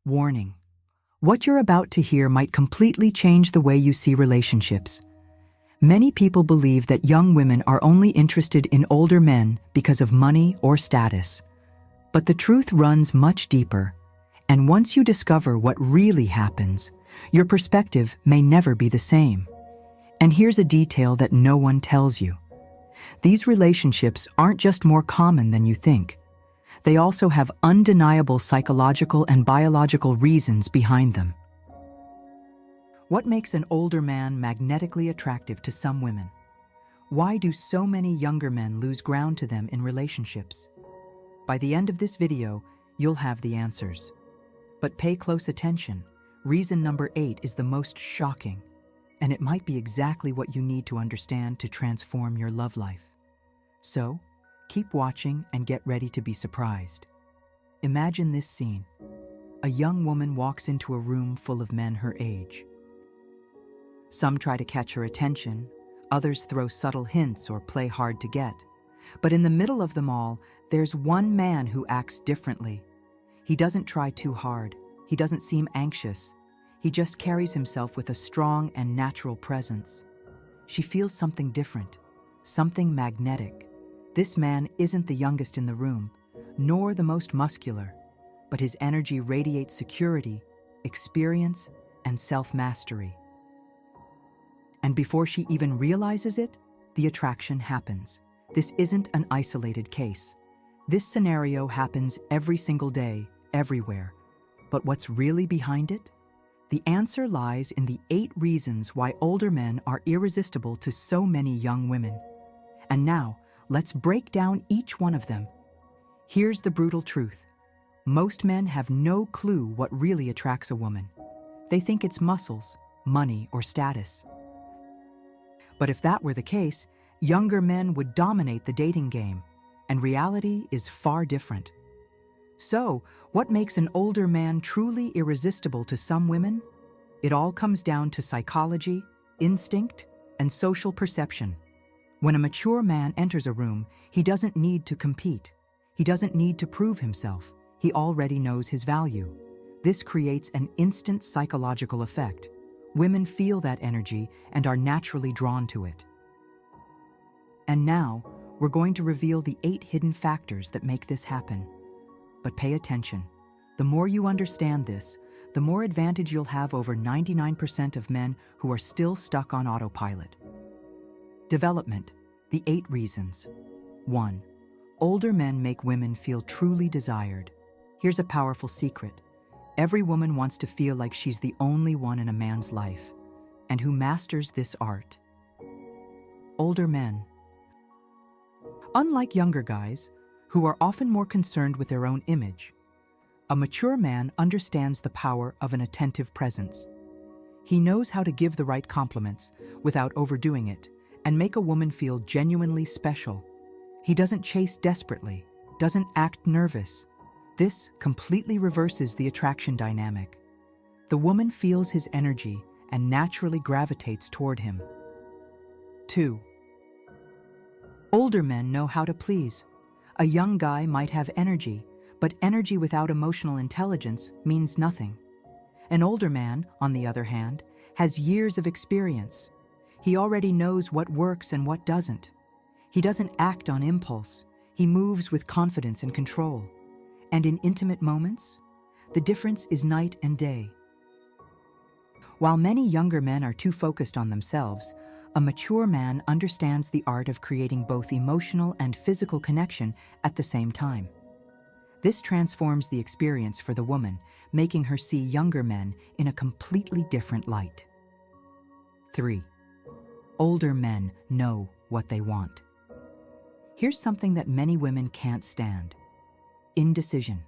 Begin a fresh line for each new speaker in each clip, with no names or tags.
Warning. What you're about to hear might completely change the way you see relationships. Many people believe that young women are only interested in older men because of money or status. But the truth runs much deeper, and once you discover what really happens, your perspective may never be the same. And here's a detail that no one tells you. These relationships aren't just more common than you think. They also have undeniable psychological and biological reasons behind them. What makes an older man magnetically attractive to some women? Why do so many younger men lose ground to them in relationships? By the end of this video, you'll have the answers. But pay close attention. Reason number 8 is the most shocking, and it might be exactly what you need to understand to transform your love life. So, keep watching and get ready to be surprised. Imagine this scene. A young woman walks into a room full of men her age. Some try to catch her attention, others throw subtle hints or play hard to get. But in the middle of them all, there's one man who acts differently. He doesn't try too hard. He doesn't seem anxious. He just carries himself with a strong and natural presence. She feels something different, something magnetic. This man isn't the youngest in the room, nor the most muscular, but his energy radiates security, experience, and self-mastery. And before she even realizes it, the attraction happens. This isn't an isolated case. This scenario happens every single day, everywhere. But what's really behind it? The answer lies in the 8 reasons why older men are irresistible to so many young women. And now, let's break down each one of them. Here's the brutal truth. Most men have no clue what really attracts a woman. They think it's muscles, money, or status. But if that were the case, younger men would dominate the dating game, and reality is far different. So, what makes an older man truly irresistible to some women? It all comes down to psychology, instinct, and social perception. When a mature man enters a room, he doesn't need to compete. He doesn't need to prove himself. He already knows his value. This creates an instant psychological effect. Women feel that energy and are naturally drawn to it. And now, we're going to reveal the 8 hidden factors that make this happen. But pay attention. The more you understand this, the more advantage you'll have over 99% of men who are still stuck on autopilot. Development, the 8 reasons. 1. Older men make women feel truly desired. Here's a powerful secret. Every woman wants to feel like she's the only one in a man's life. And who masters this art? Older men. Unlike younger guys, who are often more concerned with their own image, a mature man understands the power of an attentive presence. He knows how to give the right compliments without overdoing it and make a woman feel genuinely special. He doesn't chase desperately, doesn't act nervous. This completely reverses the attraction dynamic. The woman feels his energy and naturally gravitates toward him. 2. Older men know how to please. A young guy might have energy, but energy without emotional intelligence means nothing. An older man, on the other hand, has years of experience. He already knows what works and what doesn't. He doesn't act on impulse. He moves with confidence and control. And in intimate moments, the difference is night and day. While many younger men are too focused on themselves, a mature man understands the art of creating both emotional and physical connection at the same time. This transforms the experience for the woman, making her see younger men in a completely different light. 3. Older men know what they want. Here's something that many women can't stand: indecision.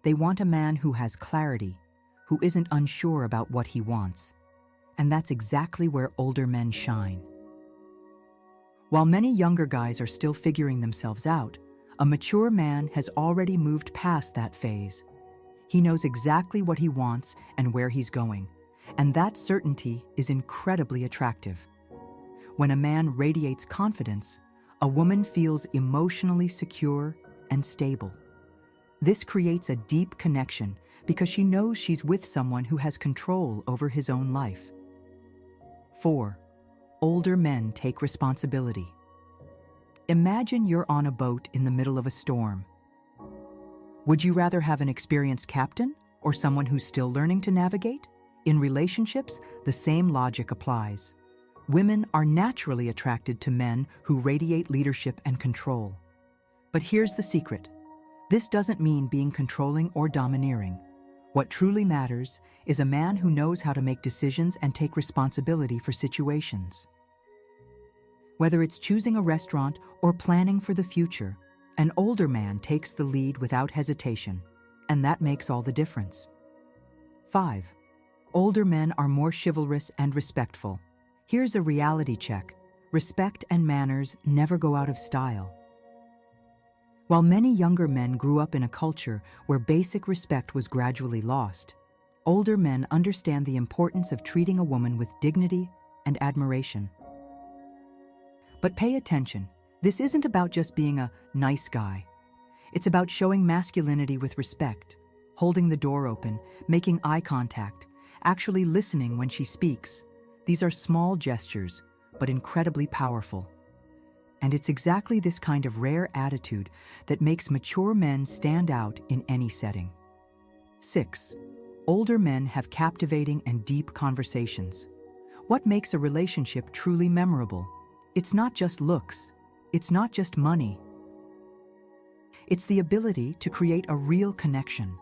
They want a man who has clarity, who isn't unsure about what he wants. And that's exactly where older men shine. While many younger guys are still figuring themselves out, a mature man has already moved past that phase. He knows exactly what he wants and where he's going, and that certainty is incredibly attractive. When a man radiates confidence, a woman feels emotionally secure and stable. This creates a deep connection, because she knows she's with someone who has control over his own life. 4. Older men take responsibility. Imagine you're on a boat in the middle of a storm. Would you rather have an experienced captain or someone who's still learning to navigate? In relationships, the same logic applies. Women are naturally attracted to men who radiate leadership and control. But here's the secret. This doesn't mean being controlling or domineering. What truly matters is a man who knows how to make decisions and take responsibility for situations. Whether it's choosing a restaurant or planning for the future, an older man takes the lead without hesitation, and that makes all the difference. 5. Older men are more chivalrous and respectful. Here's a reality check. Respect and manners never go out of style. While many younger men grew up in a culture where basic respect was gradually lost, older men understand the importance of treating a woman with dignity and admiration. But pay attention, this isn't about just being a nice guy. It's about showing masculinity with respect, holding the door open, making eye contact, actually listening when she speaks. These are small gestures, but incredibly powerful. And it's exactly this kind of rare attitude that makes mature men stand out in any setting. 6. Older men have captivating and deep conversations. What makes a relationship truly memorable? It's not just looks. It's not just money. It's the ability to create a real connection.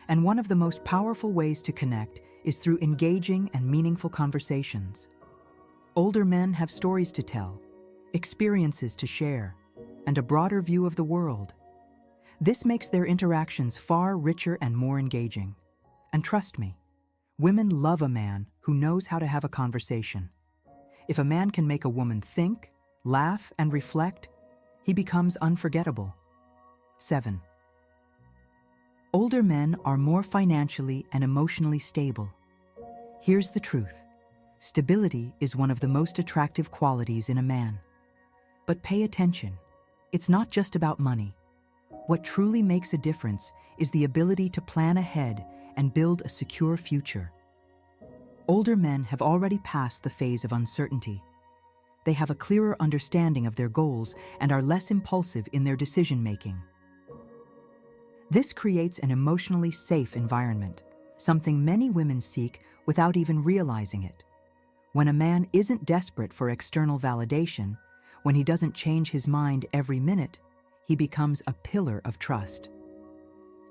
And one of the most powerful ways to connect is through engaging and meaningful conversations. Older men have stories to tell, experiences to share, and a broader view of the world. This makes their interactions far richer and more engaging. And trust me, women love a man who knows how to have a conversation. If a man can make a woman think, laugh, and reflect, he becomes unforgettable. 7. Older men are more financially and emotionally stable. Here's the truth. Stability is one of the most attractive qualities in a man. But pay attention. It's not just about money. What truly makes a difference is the ability to plan ahead and build a secure future. Older men have already passed the phase of uncertainty. They have a clearer understanding of their goals and are less impulsive in their decision-making. This creates an emotionally safe environment, something many women seek without even realizing it. When a man isn't desperate for external validation, when he doesn't change his mind every minute, he becomes a pillar of trust.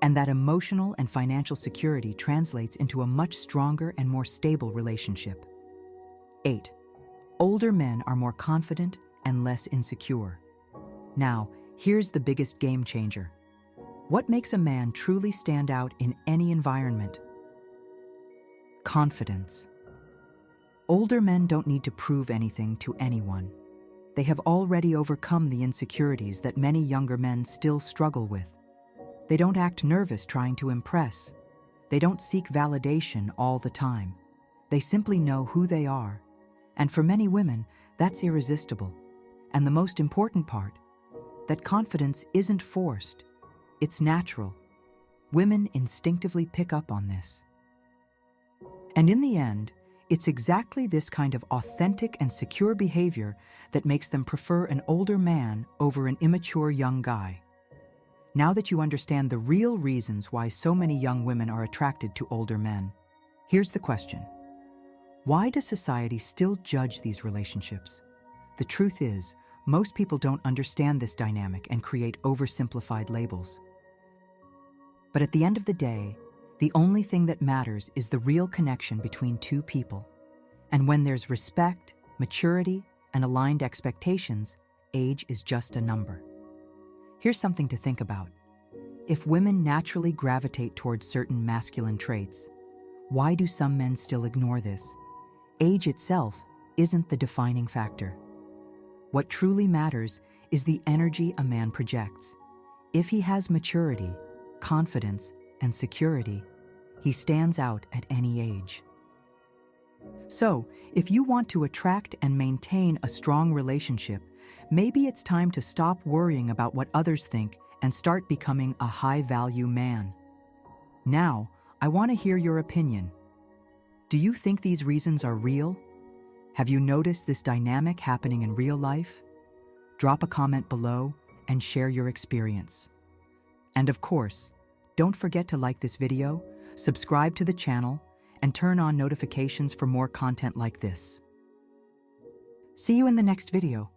And that emotional and financial security translates into a much stronger and more stable relationship. 8. Older men are more confident and less insecure. Now, here's the biggest game changer. What makes a man truly stand out in any environment? Confidence. Older men don't need to prove anything to anyone. They have already overcome the insecurities that many younger men still struggle with. They don't act nervous trying to impress. They don't seek validation all the time. They simply know who they are. And for many women, that's irresistible. And the most important part, that confidence isn't forced. It's natural. Women instinctively pick up on this. And in the end, it's exactly this kind of authentic and secure behavior that makes them prefer an older man over an immature young guy. Now that you understand the real reasons why so many young women are attracted to older men, here's the question. Why does society still judge these relationships? The truth is, most people don't understand this dynamic and create oversimplified labels. But at the end of the day, the only thing that matters is the real connection between two people. And when there's respect, maturity, and aligned expectations, age is just a number. Here's something to think about. If women naturally gravitate towards certain masculine traits, why do some men still ignore this? Age itself isn't the defining factor. What truly matters is the energy a man projects. If he has maturity, confidence, and security, he stands out at any age. So, if you want to attract and maintain a strong relationship, maybe it's time to stop worrying about what others think and start becoming a high-value man. Now, I want to hear your opinion. Do you think these reasons are real? Have you noticed this dynamic happening in real life? Drop a comment below and share your experience. And of course, don't forget to like this video, subscribe to the channel, and turn on notifications for more content like this. See you in the next video.